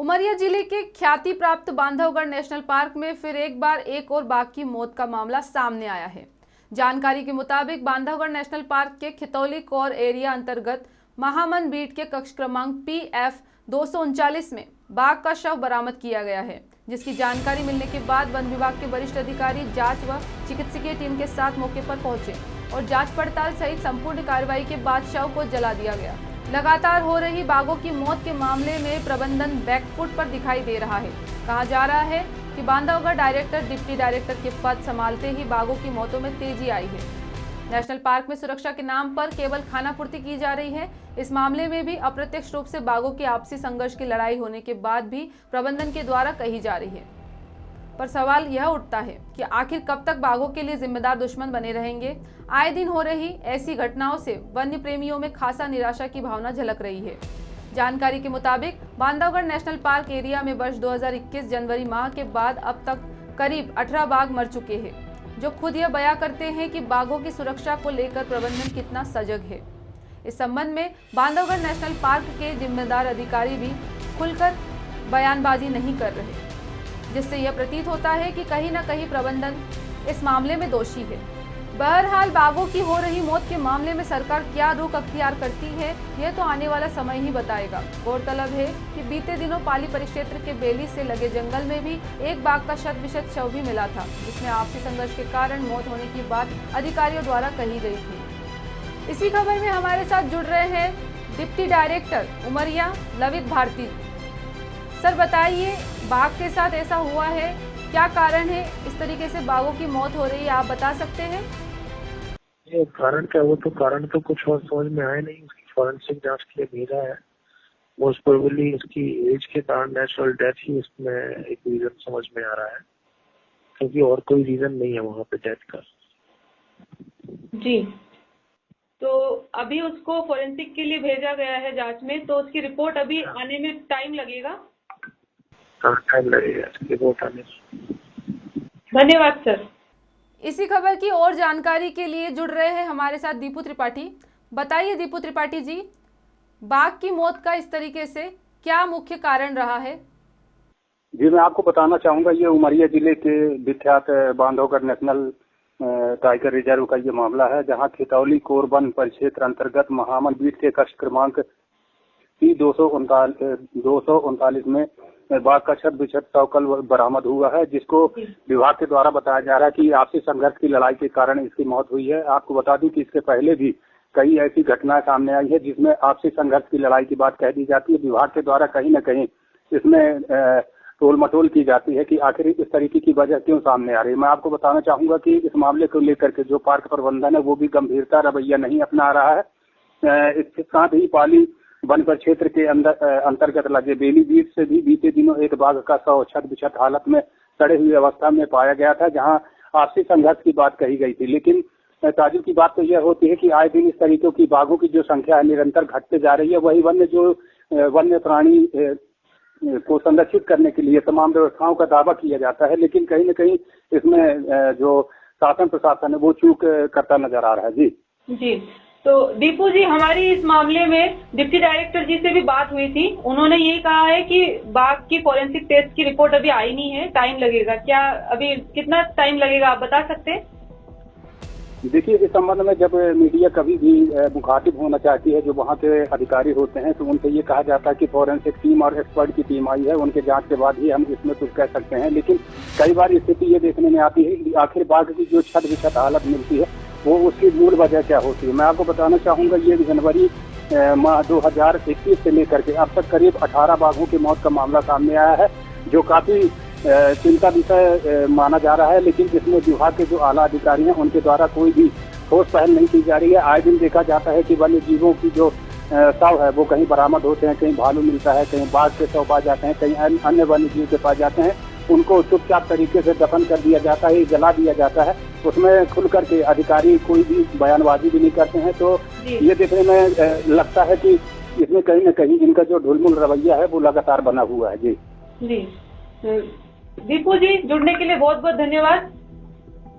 उमरिया जिले के ख्याति प्राप्त बांधवगढ़ नेशनल पार्क में फिर एक बार एक और बाघ की मौत का मामला सामने आया है। जानकारी के मुताबिक बांधवगढ़ नेशनल पार्क के खितौली कोर एरिया अंतर्गत महामन बीट के कक्ष क्रमांक PF 239 में बाघ का शव बरामद किया गया है, जिसकी जानकारी मिलने के बाद वन विभाग के वरिष्ठ अधिकारी जांच व चिकित्सकीय टीम के साथ मौके पर पहुंचे और जांच पड़ताल सहित संपूर्ण कार्रवाई के बाद शव को जला दिया गया। लगातार हो रही बाघों की मौत के मामले में प्रबंधन बैकफुट पर दिखाई दे रहा है। कहा जा रहा है कि बांधवगढ़ डायरेक्टर डिप्टी डायरेक्टर के पद संभालते ही बाघों की मौतों में तेजी आई है। नेशनल पार्क में सुरक्षा के नाम पर केवल खानापूर्ति की जा रही है। इस मामले में भी अप्रत्यक्ष रूप से बाघों के आपसी संघर्ष की लड़ाई होने के बाद भी प्रबंधन के द्वारा कही जा रही है। पर सवाल यह उठता है कि आखिर कब तक बाघों के लिए जिम्मेदार दुश्मन बने रहेंगे। आए दिन हो रही ऐसी घटनाओं से वन्य प्रेमियों में खासा निराशा की भावना झलक रही है। जानकारी के मुताबिक बांधवगढ़ नेशनल पार्क एरिया में वर्ष 2021 जनवरी माह के बाद अब तक करीब 18 बाघ मर चुके हैं, जो खुद यह बयां करते हैं कि बाघों की सुरक्षा को लेकर प्रबंधन कितना सजग है। इस संबंध में बांधवगढ़ नेशनल पार्क के जिम्मेदार अधिकारी भी खुलकर बयानबाजी नहीं कर रहे, जिससे यह प्रतीत होता है कि कहीं न कहीं प्रबंधन इस मामले में दोषी है। बहरहाल बाघों की हो रही मौत के मामले में सरकार क्या रुख अख्तियार करती है, यह तो आने वाला समय ही बताएगा। गौरतलब है कि बीते दिनों पाली परिक्षेत्र के बेली से लगे जंगल में भी एक बाघ का शत-विशत शव भी मिला था, जिसमें आपसी संघर्ष के कारण मौत होने की बात अधिकारियों द्वारा कही गई थी। इसी खबर में हमारे साथ जुड़ रहे हैं deputy director Umaria Lavit Bharti. Sir बताइए, बाघ के साथ ऐसा हुआ है, क्या कारण है इस तरीके से बाघों की मौत हो रही है, आप बता सकते हैं? ये कारण क्या, वो तो कारण तो कुछ और समझ में आया नहीं। उसकी फॉरेंसिक जांच के लिए भेजा है। मोस्ट प्रोबेबली इसकी एज के कारण नेचुरल डेथ ही इसमें एक रीजन समझ में आ रहा है, क्योंकि और कोई रीजन नहीं है वहाँ पे डेथ का। जी, तो अभी उसको फॉरेंसिक के लिए भेजा गया है जांच में, तो उसकी रिपोर्ट अभी आने में टाइम लगेगा? हाँ, टाइम लगेगा इसकी रिपोर्ट आने में। धन्यवाद सर। इसी खबर की और जानकारी के लिए जुड़ रहे हैं हमारे साथ दीपू त्रिपाठी। बताइए दीपू त्रिपाठी जी, बाघ की मौत का इस तरीके से क्या मुख्य कारण रहा है? जी, मैं आपको बताना चाहूंगा, ये उमरिया जिले के विख्यात बांधवगढ़ नेशनल टाइगर रिजर्व का ये मामला है, जहां खितौली कोर वन परिक्षेत्र अंतर्गत महामन बीट के कक्ष क्रमांक P 239 में बाघ का शत-विशत शव कल बरामद हुआ है, जिसको विभाग के द्वारा बताया जा रहा है कि आपसी संघर्ष की लड़ाई के कारण इसकी मौत हुई है। आपको बता दूं कि इसके पहले भी कई ऐसी घटनाएं सामने आई है जिसमें आपसी संघर्ष की लड़ाई की बात कह दी जाती है। विभाग के द्वारा कहीं न कहीं इसमें टोल मटोल की जाती है कि आखिर इस तरीके की वजह क्यों सामने आ रही है। मैं आपको बताना चाहूंगा कि इस मामले को लेकर के जो पार्क प्रबंधन है वो भी गंभीरता रवैया नहीं अपना रहा है। इसके साथ ही पाली वन परिक्षेत्र के अंतर्गत लगे बेली बीट से भी बीते दिनों एक बाघ का शव छत-विछत हालत में सड़े हुई अवस्था में पाया गया था, जहां आपसी संघर्ष की बात कही गई थी। लेकिन ताजुब की बात तो यह होती है कि आए दिन इस तरीके की बाघों की जो संख्या है निरंतर घटते जा रही है। वही वन्य प्राणी को संरक्षित करने के लिए तमाम व्यवस्थाओं का दावा किया जाता है, लेकिन कहीं न कहीं इसमें जो शासन प्रशासन है वो चूक करता नजर आ रहा है। जी, तो दीपू जी, हमारी इस मामले में डिप्टी डायरेक्टर जी से भी बात हुई थी। उन्होंने यही कहा है कि बाघ की फॉरेंसिक टेस्ट की रिपोर्ट अभी आई नहीं है, टाइम लगेगा। क्या अभी कितना टाइम लगेगा, आप बता सकते हैं? देखिए, इस संबंध में जब मीडिया कभी भी मुखातिब होना चाहती है, जो वहाँ के अधिकारी होते हैं, तो उनसे ये कहा जाता है कि फॉरेंसिक टीम और एक्सपर्ट की टीम आई है, उनके जांच के बाद ही हम इसमें कुछ कह सकते हैं। लेकिन कई बार स्थिति ये देखने में आती है कि आखिर बाघ की जो छत-विछत हालत मिलती है वो उसकी मूल वजह क्या होती है। मैं आपको बताना चाहूंगा, ये जनवरी माह 2021 से लेकर के अब तक करीब 18 बाघों की मौत का मामला सामने आया है, जो काफी चिंता विषय माना जा रहा है। लेकिन इसमें विभाग के जो आला अधिकारी हैं उनके द्वारा कोई भी ठोस पहल नहीं की जा रही है। आए दिन देखा जाता है कि वन्य जीवों की जो शव है वो कहीं बरामद होते हैं, कहीं भालू मिलता है, कहीं बाघ के शव पाए जाते हैं, कहीं अन्य वन्य जीव के पाए जाते हैं। उनको चुपचाप तरीके से दफन कर दिया जाता है, जला दिया जाता है। उसमें खुल करके अधिकारी कोई भी बयानबाजी भी नहीं करते हैं। तो ये देखने में लगता है कि इसमें कहीं न कहीं इनका जो ढुलमुल रवैया है वो लगातार बना हुआ है। जी दीपू जी, जुड़ने के लिए बहुत बहुत धन्यवाद।